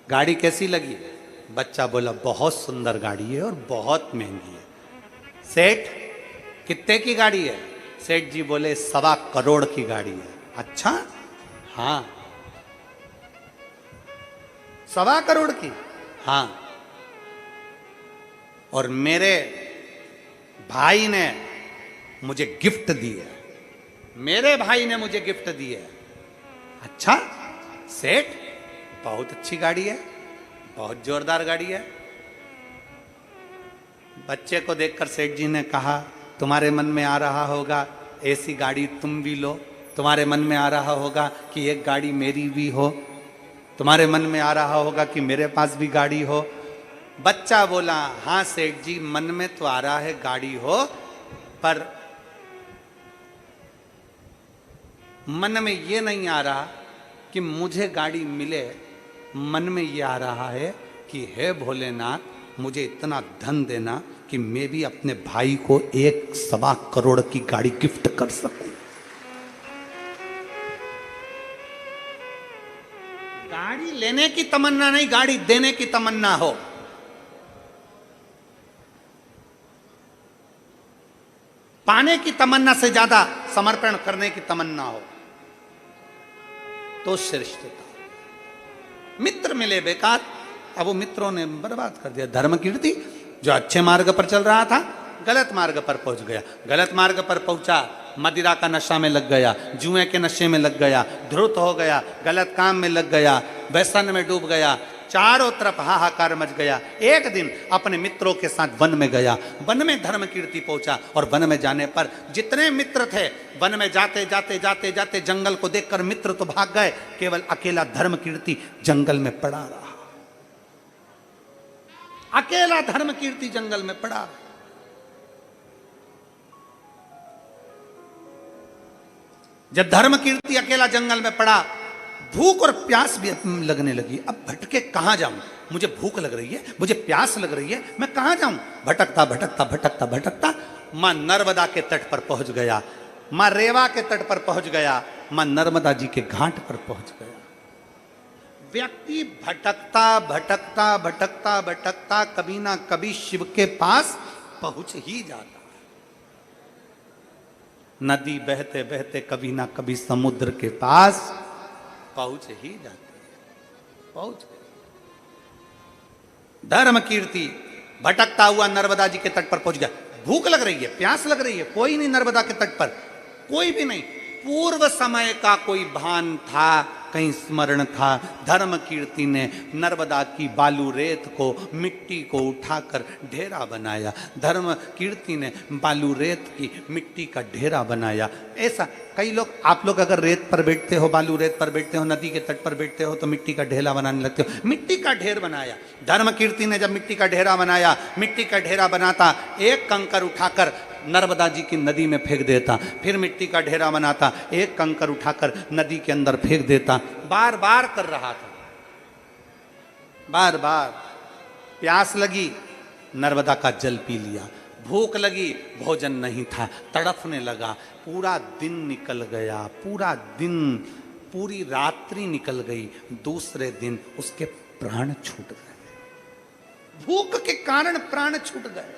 [SPEAKER 1] गाड़ी कैसी लगी? बच्चा बोला बहुत सुंदर गाड़ी है और बहुत महंगी है। सेठ कितने की गाड़ी है? सेठ जी बोले 1.25 करोड़ की गाड़ी है। अच्छा, हाँ। 1.25 करोड़ की? हाँ। और मेरे भाई ने मुझे गिफ्ट दी है, मेरे भाई ने मुझे गिफ्ट दी है। अच्छा सेठ, बहुत अच्छी गाड़ी है, बहुत जोरदार गाड़ी है। बच्चे को देखकर सेठ जी ने कहा तुम्हारे मन में आ रहा होगा ऐसी गाड़ी तुम भी लो, तुम्हारे मन में आ रहा होगा कि एक गाड़ी मेरी भी हो, तुम्हारे मन में आ रहा होगा कि मेरे पास भी गाड़ी हो। बच्चा बोला हाँ सेठ जी, मन में तो आ रहा है गाड़ी हो, पर मन में ये नहीं आ रहा कि मुझे गाड़ी मिले, मन में ये आ रहा है कि हे भोलेनाथ मुझे इतना धन देना कि मैं भी अपने भाई को 1.25 करोड़ की गाड़ी गिफ्ट कर सकूं। गाड़ी लेने की तमन्ना नहीं, गाड़ी देने की तमन्ना हो। पाने की तमन्ना से ज्यादा समर्पण करने की तमन्ना हो तो श्रेष्ठता। मित्र मिले बेकार, अब वो मित्रों ने बर्बाद कर दिया। धर्म कीर्ति जो अच्छे मार्ग पर चल रहा था गलत मार्ग पर पहुंच गया। गलत मार्ग पर पहुंचा, मदिरा का नशा में लग गया, जुए के नशे में लग गया, धुत हो गया, गलत काम में लग गया, व्यसन में डूब गया, चारों तरफ हाहाकार मच गया। एक दिन अपने मित्रों के साथ वन में गया, वन में धर्म कीर्ति पहुंचा, और वन में जाने पर जितने मित्र थे वन में जाते जाते जाते जाते जंगल को देखकर मित्र तो भाग गए, केवल अकेला धर्म कीर्ति जंगल में पड़ा रहा। अकेला धर्म कीर्ति जंगल में पड़ा। जब धर्म कीर्ति अकेला जंगल में पड़ा, भूख और प्यास भी लगने लगी। अब भटके कहाँ जाऊं, मुझे भूख लग रही है, मुझे प्यास लग रही है, मैं कहाँ जाऊं। भटकता भटकता भटकता भटकता मां नर्मदा के तट पर पहुंच गया, मां रेवा के तट पर पहुंच गया, मां नर्मदा जी के घाट पर पहुंच गया। व्यक्ति भटकता भटकता भटकता भटकता कभी ना कभी शिव के पास पहुंच ही जाता। नदी बहते बहते कभी ना कभी समुद्र के पास पहुंच ही जाते हैं। पहुंच गए। धर्म कीर्ति भटकता हुआ नर्मदा जी के तट पर पहुंच गया। भूख लग रही है, प्यास लग रही है, कोई नहीं नर्मदा के तट पर, कोई भी नहीं। पूर्व समय का कोई भान था, कहीं स्मरण था। धर्म कीर्ति ने नर्मदा की बालू रेत को, मिट्टी को उठाकर ढेरा बनाया। धर्म कीर्ति ने बालू रेत की मिट्टी का ढेरा बनाया। ऐसा कई लोग, आप लोग अगर रेत पर बैठते हो, बालू रेत पर बैठते हो, नदी के तट पर बैठते हो तो मिट्टी का ढेरा बनाने लगते हो। मिट्टी का ढेर बनाया। धर्म कीर्ति ने जब मिट्टी का ढेरा बनाया, मिट्टी का ढेरा बनाता, एक कंकर उठाकर नर्मदा जी की नदी में फेंक देता, फिर मिट्टी का ढेरा बनाता, एक कंकर उठाकर नदी के अंदर फेंक देता। बार बार कर रहा था, बार बार। प्यास लगी, नर्मदा का जल पी लिया। भूख लगी, भोजन नहीं था, तड़फने लगा। पूरा दिन निकल गया, पूरा दिन, पूरी रात्रि निकल गई। दूसरे दिन उसके प्राण छूट गए। भूख के कारण प्राण छूट गए।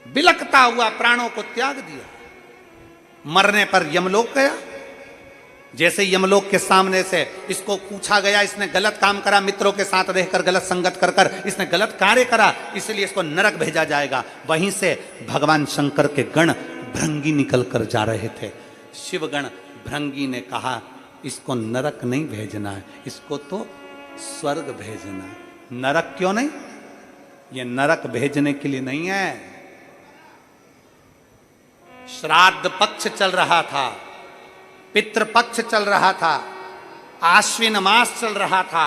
[SPEAKER 1] बिलखता हुआ प्राणों को त्याग दिया। मरने पर यमलोक गया। जैसे यमलोक के सामने से इसको पूछा गया, इसने गलत काम करा, मित्रों के साथ रहकर गलत संगत कर कर इसने गलत कार्य करा, इसलिए इसको नरक भेजा जाएगा। वहीं से भगवान शंकर के गण भृंगी निकल कर जा रहे थे। शिवगण भृंगी ने कहा, इसको नरक नहीं भेजना है, इसको तो स्वर्ग भेजना है। नरक क्यों नहीं? ये नरक भेजने के लिए नहीं है। श्राद्ध पक्ष चल रहा था, पितृपक्ष चल रहा था, आश्विन मास चल रहा था।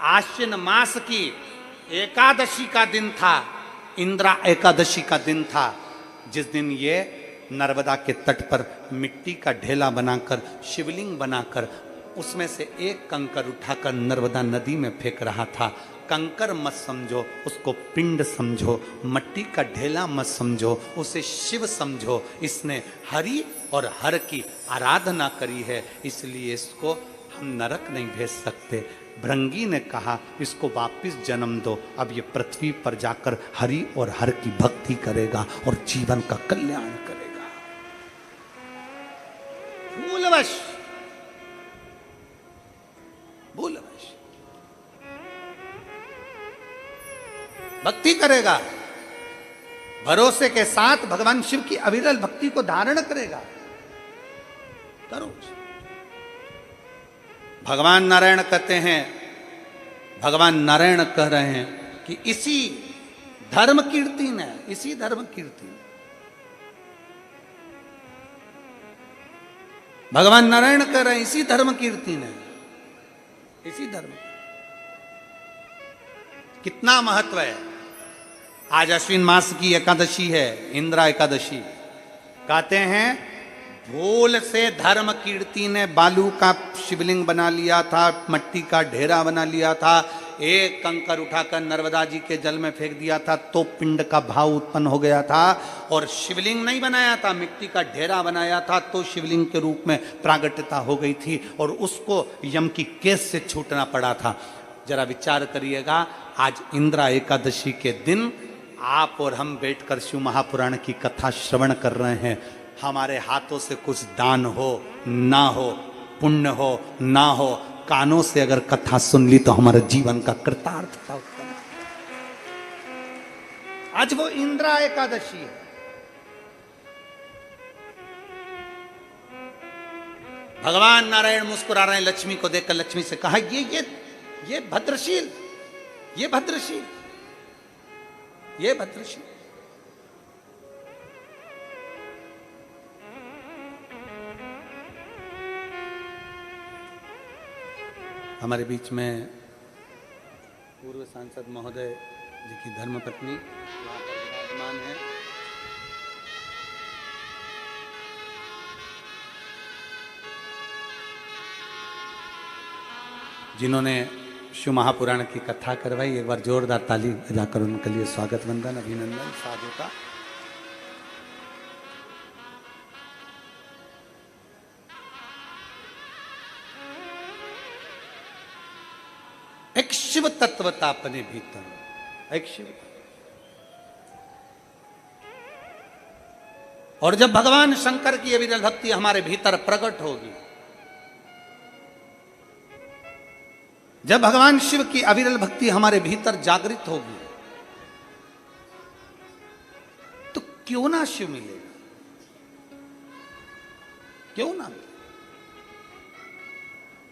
[SPEAKER 1] आश्विन मास की एकादशी का दिन था, इंद्रा एकादशी का दिन था, जिस दिन ये नर्मदा के तट पर मिट्टी का ढेला बनाकर, शिवलिंग बनाकर, उसमें से एक कंकर उठाकर नर्मदा नदी में फेंक रहा था। कंकर मत समझो, उसको पिंड समझो, मट्टी का ढेला मत समझो, उसे शिव समझो। इसने हरि और हर की आराधना करी है, इसलिए इसको हम नरक नहीं भेज सकते। भृंगी ने कहा, इसको वापिस जन्म दो, अब ये पृथ्वी पर जाकर हरि और हर की भक्ति करेगा और जीवन का कल्याण करेगा। भूलवश भक्ति करेगा, भरोसे के साथ भगवान शिव की अविरल भक्ति को धारण करेगा। करो। भगवान नारायण कहते हैं, भगवान नारायण कह रहे हैं कि इसी धर्म कीर्ति ने, इसी धर्म कीर्ति ने, भगवान नारायण कह रहे हैं इसी धर्म कीर्ति ने, इसी धर्म। कितना महत्व है। आज अश्विन मास की एकादशी है, इंद्रा एकादशी। कहते हैं भूल से धर्म कीर्ति ने बालू का शिवलिंग बना लिया था, मट्टी का ढेरा बना लिया था, एक कंकर उठाकर नर्मदा जी के जल में फेंक दिया था तो पिंड का भाव उत्पन्न हो गया था। और शिवलिंग नहीं बनाया था, मिट्टी का ढेरा बनाया था तो शिवलिंग के रूप में प्रागट्यता हो गई थी और उसको यम की केस से छूटना पड़ा था। जरा विचार करिएगा, आज इंद्रा एकादशी के दिन आप और हम बैठकर शिव महापुराण की कथा श्रवण कर रहे हैं। हमारे हाथों से कुछ दान हो ना हो, पुण्य हो ना हो, कानों से अगर कथा सुन ली तो हमारे जीवन का कृतार्थता होता है। आज वो इंद्रा एकादशी है। भगवान नारायण मुस्कुरा रहे हैं, लक्ष्मी को देखकर लक्ष्मी से कहा, ये भद्रशील, ये भद्रशील, ये भद्रशील। हमारे बीच में पूर्व सांसद महोदय जी की धर्मपत्नी विराजमान है। जिन्होंने शिव महापुराण की कथा करवाई। एक बार जोरदार ताली बजाकर उनके लिए स्वागत वंदन अभिनंदन साधु का। एक शिव तत्वता अपने भीतर, एक शिव। और जब भगवान शंकर की अविरल भक्ति हमारे भीतर प्रकट होगी, जब भगवान शिव की अविरल भक्ति हमारे भीतर जागृत होगी, तो क्यों ना शिव मिलेगा, क्यों ना।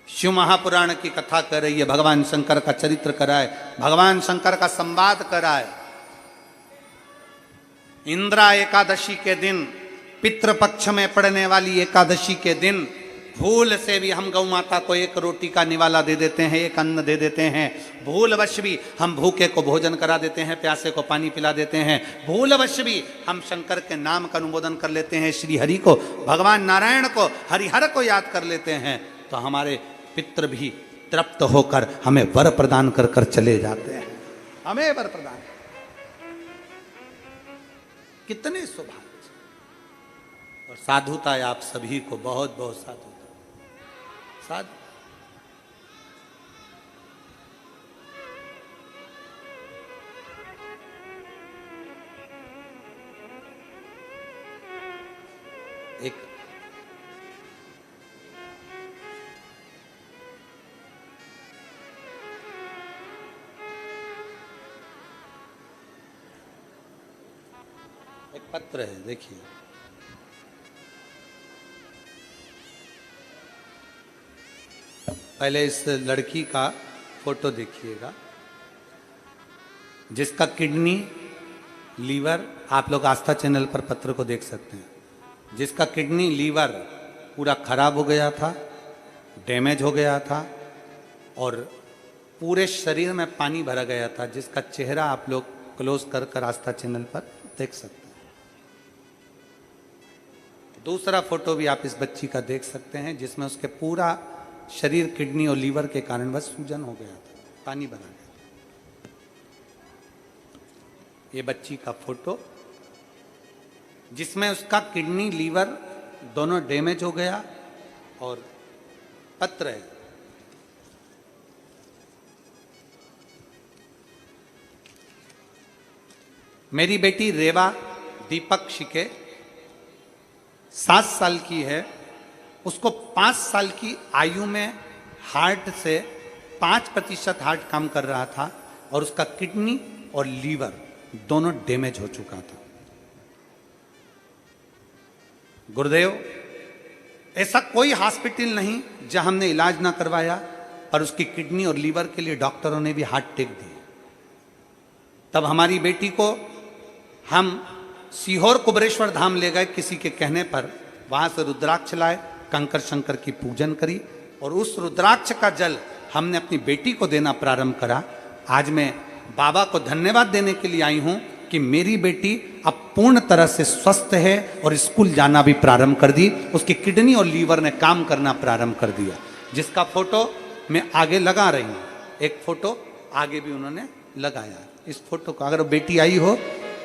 [SPEAKER 1] शिव महापुराण की कथा कर रही है, भगवान शंकर का चरित्र कराए, भगवान शंकर का संवाद कराए। इंद्रा एकादशी के दिन, पितृपक्ष में पड़ने वाली एकादशी के दिन, भूल से भी हम गौ माता को एक रोटी का निवाला दे देते हैं, एक अन्न दे देते हैं। भूलवश भी हम भूखे को भोजन करा देते हैं, प्यासे को पानी पिला देते हैं। भूलवश भी हम शंकर के नाम का अनुमोदन कर लेते हैं, श्री हरि को, भगवान नारायण को, हरिहर को याद कर लेते हैं। तो हमारे पितृ भी तृप्त होकर हमें वर प्रदान कर कर चले जाते हैं, हमें वर प्रदान। कितने सौभाग्य और साधुता है आप सभी को, बहुत बहुत साधुता। साधु एक पत्र है, देखिए। पहले इस लड़की का फोटो देखिएगा, जिसका किडनी, लीवर, आप लोग आस्था चैनल पर पत्र को देख सकते हैं, जिसका किडनी, लीवर पूरा खराब हो गया था, डैमेज हो गया था और पूरे शरीर में पानी भरा गया था, जिसका चेहरा आप लोग क्लोज कर कर आस्था चैनल पर देख सकते हैं। दूसरा फोटो भी आप इस बच्ची का देख सकते हैं, जिसमें उसके पूरा शरीर किडनी और लीवर के कारण बस सूजन हो गया था, पानी भरा गया था। ये बच्ची का फोटो, जिसमें उसका किडनी, लीवर दोनों डैमेज हो गया और पत्र है। मेरी बेटी रेवा दीपक शिके 7 साल की है। उसको 5 साल की आयु में हार्ट से 5% हार्ट काम कर रहा था और उसका किडनी और लीवर दोनों डैमेज हो चुका था। गुरुदेव, ऐसा कोई हॉस्पिटल नहीं जहां हमने इलाज ना करवाया, और उसकी किडनी और लीवर के लिए डॉक्टरों ने भी हार्ट टेक दिए। तब हमारी बेटी को हम सीहोर कुबरेश्वर धाम ले गए किसी के कहने पर, वहां से रुद्राक्ष लाए, कंकर शंकर की पूजन करी और उस रुद्राक्ष का जल हमने अपनी बेटी को देना प्रारंभ करा। आज मैं बाबा को धन्यवाद देने के लिए आई हूं कि मेरी बेटी अब पूर्ण तरह से स्वस्थ है और स्कूल जाना भी प्रारंभ कर दी। उसकी किडनी और लीवर ने काम करना प्रारंभ कर दिया, जिसका फोटो मैं आगे लगा रही हूं। एक फोटो आगे भी उन्होंने लगाया। इस फोटो को अगर बेटी आई हो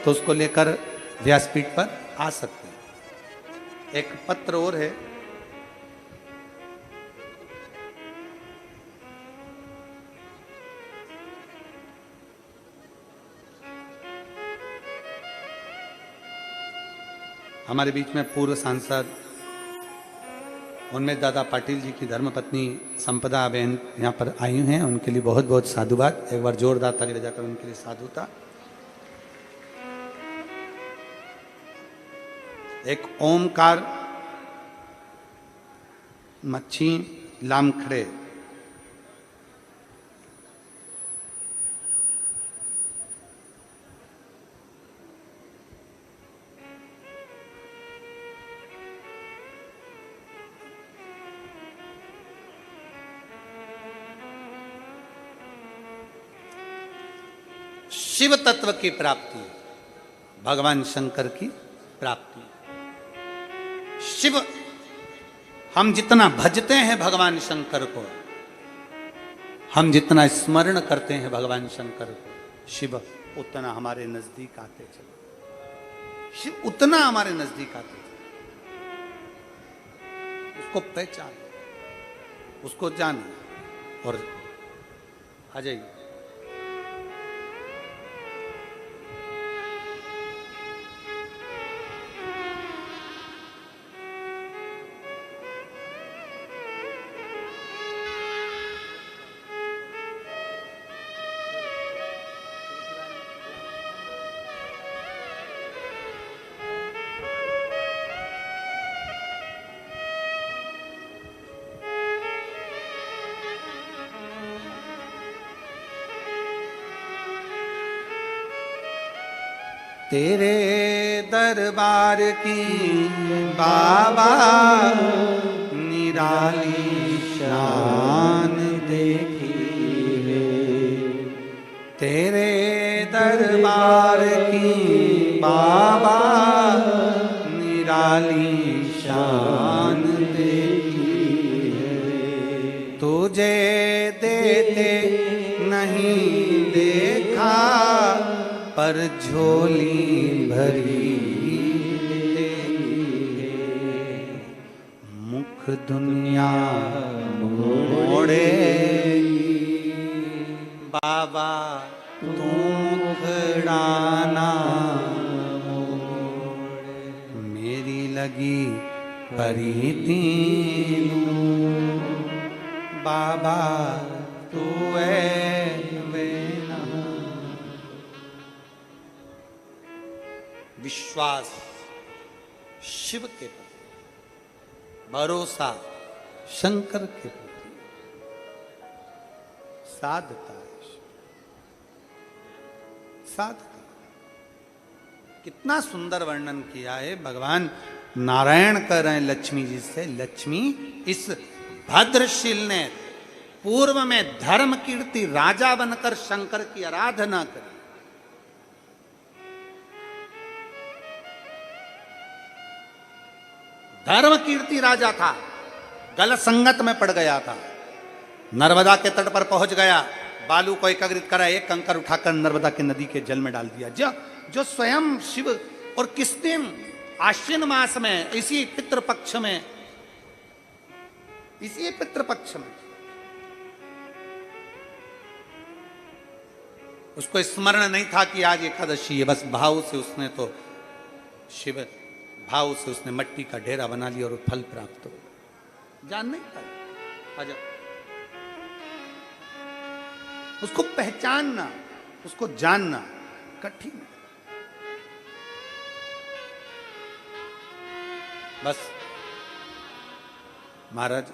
[SPEAKER 1] तो उसको लेकर व्यासपीठ पर आ सकते हैं। एक पत्र और है, हमारे बीच में पूर्व सांसद उन्मेष दादा पाटिल जी की धर्मपत्नी संपदा बहन यहाँ पर आई हैं, उनके लिए बहुत बहुत साधुवाद। एक बार जोरदार ताली बजाकर उनके लिए साधुता। एक ओमकार मच्छी लामखड़े, शिव तत्व की प्राप्ति, भगवान शंकर की प्राप्ति। शिव, हम जितना भजते हैं भगवान शंकर को, हम जितना स्मरण करते हैं भगवान शंकर शिव, उतना हमारे नजदीक आते चले। शिव उतना हमारे नजदीक आते चले। उसको पहचान, उसको जान और आ जाइए। तेरे दरबार की बाबा निराली शान देखी है। तेरे दरबार की बाबा निराली शान देखी है। तुझे देते नहीं देखा पर झोली भरी मुख दुनिया मोड़ेगी। बाबा तू मुखड़ाना मेरी लगी परी तीनू। बाबा तू विश्वास शिव के प्रति, भरोसा शंकर के प्रति, साधता है। साधता कितना सुंदर वर्णन किया है भगवान नारायण कर रहे हैं लक्ष्मी जी से। लक्ष्मी इस भद्रशील ने पूर्व में धर्म कीर्ति राजा बनकर शंकर की आराधना करी। धर्म कीर्ति राजा था, गलत संगत में पड़ गया था। नर्मदा के तट पर पहुंच गया, बालू को एकत्रित करा, एक कंकर उठाकर नर्मदा के नदी के जल में डाल दिया। जो स्वयं शिव, और किस दिन? आश्विन मास में, इसी पितृपक्ष में, इसी पितृपक्ष में उसको स्मरण नहीं था कि आज एकादशी है। बस भाव से उसने तो शिव भाव से उसने मट्टी का ढेरा बना लिया और फल प्राप्त हो। जान नहीं पाया। आजा, उसको पहचानना, उसको जानना कठिन है। बस महाराज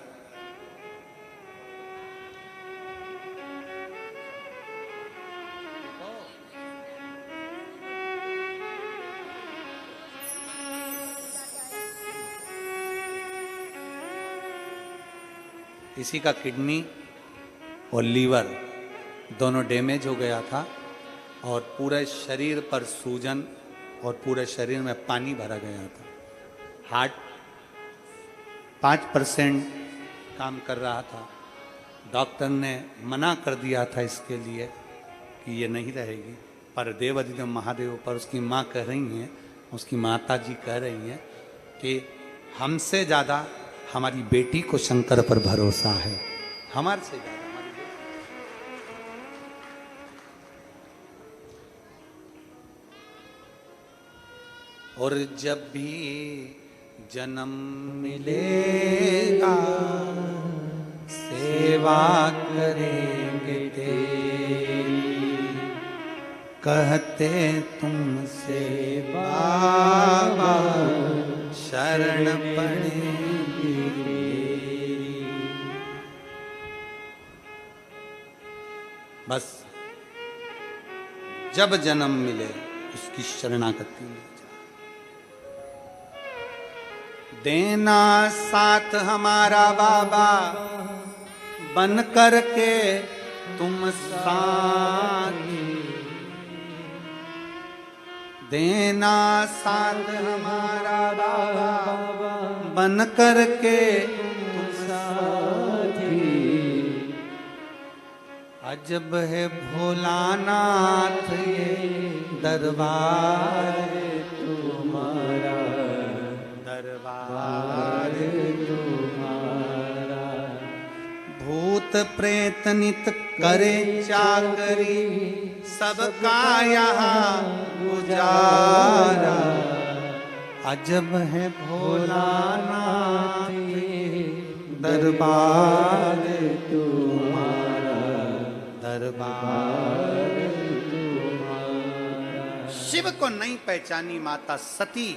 [SPEAKER 1] किसी का किडनी और लीवर दोनों डैमेज हो गया था और पूरे शरीर पर सूजन और पूरे शरीर में पानी भरा गया था। हार्ट 5% काम कर रहा था। डॉक्टर ने मना कर दिया था इसके लिए कि ये नहीं रहेगी, पर देवाधिदेव महादेव पर उसकी माँ कह रही हैं, उसकी माता जी कह रही हैं कि हमसे ज़्यादा हमारी बेटी को शंकर पर भरोसा है, हमारे से ज़्यादा हमारी बेटी। और जब भी जन्म मिलेगा सेवा करेंगे तेरी, कहते तुमसे बाबा शरण पड़ेंगे। बस जब जन्म मिले उसकी शरणागति में देना साथ हमारा बाबा, बन कर के तुम साथी। देना साथ हमारा बाबा, बन कर के तुम साथी। अजब है भोलानाथ ये दरबार
[SPEAKER 2] तुम्हारा,
[SPEAKER 1] दरबार
[SPEAKER 2] तुम्हारा।
[SPEAKER 1] भूत प्रेत नित करे चाकरी, सबका यहाँ गुजारा। अजब है भोलानाथ ये दरबार
[SPEAKER 2] तुम्हारा,
[SPEAKER 1] दरबार
[SPEAKER 2] तुम्हारा।
[SPEAKER 1] शिव को नहीं पहचानी माता सती,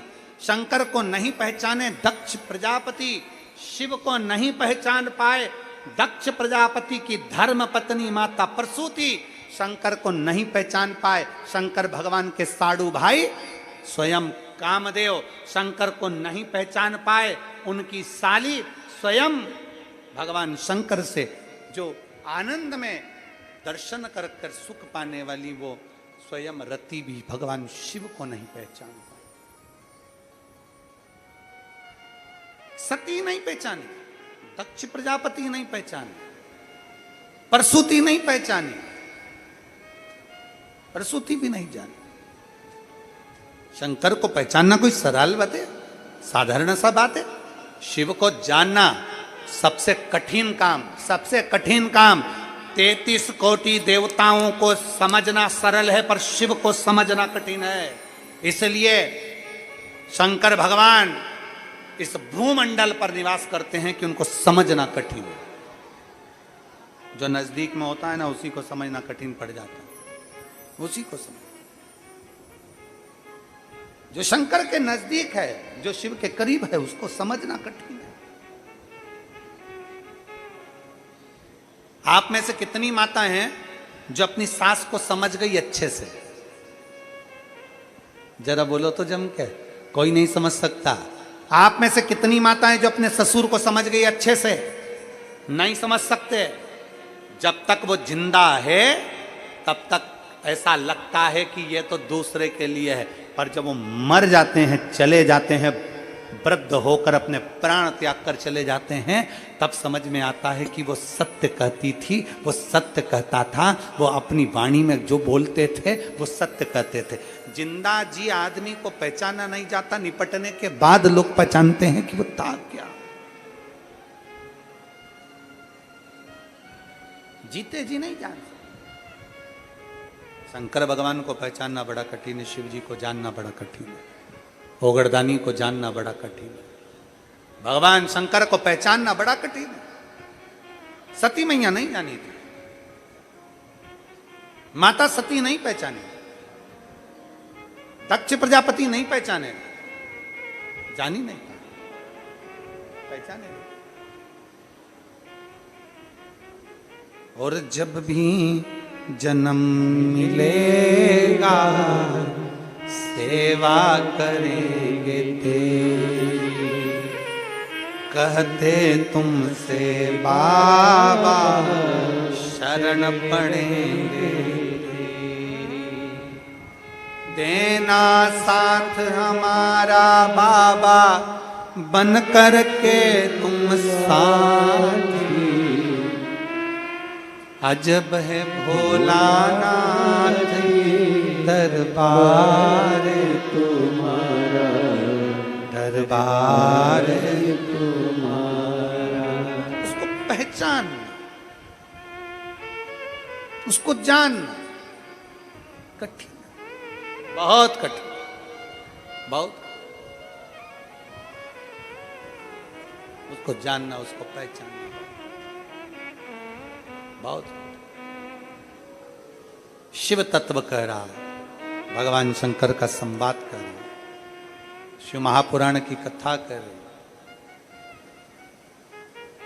[SPEAKER 1] शंकर को नहीं पहचाने दक्ष प्रजापति, शिव को नहीं पहचान पाए दक्ष प्रजापति की धर्म पत्नी माता प्रसूति, शंकर को नहीं पहचान पाए शंकर भगवान के साडू भाई स्वयं कामदेव, शंकर को नहीं पहचान पाए उनकी साली स्वयं भगवान शंकर से जो आनंद में दर्शन कर कर सुख पाने वाली वो स्वयं रति भी भगवान शिव को नहीं पहचान पाई। सती नहीं पहचानी, दक्ष प्रजापति नहीं पहचाने, प्रसूति नहीं पहचानी, प्रसूति भी नहीं जानी। शंकर को पहचानना कोई सरल बात है, साधारण सा बात है। शिव को जानना सबसे कठिन काम, सबसे कठिन काम। 33 कोटि देवताओं को समझना सरल है पर शिव को समझना कठिन है। इसलिए शंकर भगवान इस भूमंडल पर निवास करते हैं कि उनको समझना कठिन है। जो नजदीक में होता है ना उसी को समझना कठिन पड़ जाता है, उसी को समझ। जो शंकर के नजदीक है, जो शिव के करीब है, उसको समझना कठिन है। आप में से कितनी माता हैं जो अपनी सास को समझ गई अच्छे से? जरा बोलो तो जम के, कोई नहीं समझ सकता। आप में से कितनी माताएं जो अपने ससुर को समझ गई अच्छे से? नहीं समझ सकते। जब तक वो जिंदा है तब तक ऐसा लगता है कि ये तो दूसरे के लिए है, पर जब वो मर जाते हैं, चले जाते हैं, वृद्ध होकर अपने प्राण त्याग कर चले जाते हैं, तब समझ में आता है कि वो सत्य कहती थी, वो सत्य कहता था, वो अपनी वाणी में जो बोलते थे वो सत्य कहते थे। जिंदा जी आदमी को पहचाना नहीं जाता, निपटने के बाद लोग पहचानते हैं कि वो था क्या। जीते जी नहीं जानते। शंकर भगवान को पहचानना बड़ा कठिन है, शिव जी को जानना बड़ा कठिन है, ओगरदानी को जानना बड़ा कठिन है, भगवान शंकर को पहचानना बड़ा कठिन है। सती मैया नहीं जानी थी, माता सती नहीं पहचानी, दक्ष प्रजापति नहीं पहचाने, जानी नहीं, पहचाने नहीं। और जब भी जन्म मिलेगा सेवा करेंगे तेरी, कहते तुमसे बाबा शरण पड़ेंगे तेरी। देना साथ हमारा बाबा बन कर के तुम साथी। अजब है भोलानाथ दरबार
[SPEAKER 2] तुम्हारा,
[SPEAKER 1] दरबार
[SPEAKER 2] तुम्हारा।
[SPEAKER 1] उसको पहचान, उसको जानना कठिन, बहुत कठिन, बहुत। उसको जानना, उसको पहचानना बहुत। शिव तत्व कह रहा है, भगवान शंकर का संवाद कर रहा है, शिव महापुराण की कथा कर रहे हैं।